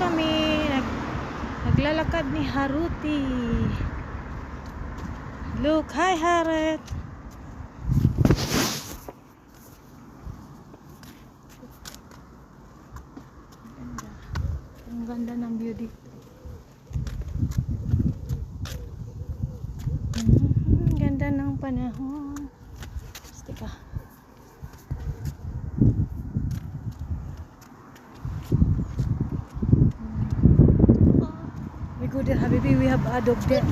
kami. Naglalakad ni Haruti. Look, hi Harut. Ang ganda ng view dito. Ganda ng panahon. Stika. We go there, Habibi. We have a dog there.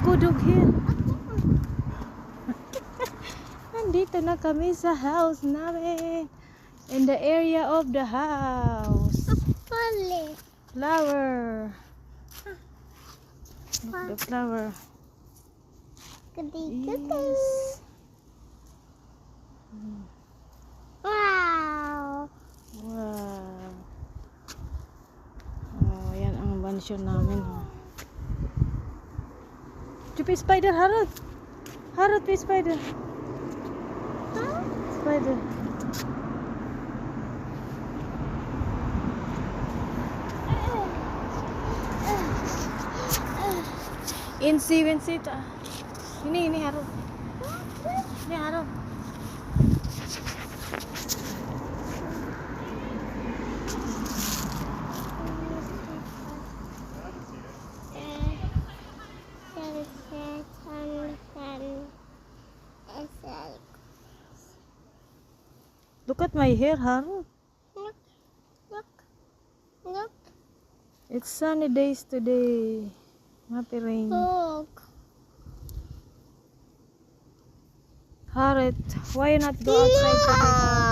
Ako dog here. Nandito na kami sa house namin. In the area of the house. Flower. Look, the flower. Yes. Wow. Wow. Oh, yan ang mansion namin. Chupi spider, Harut. Harut, may spider. Spider. Insi, Winsita. Ini Harut. Ini Harut. Look at my hair, Harut. Look. It's sunny days today. Not rain. Look. Harut, why not go outside today?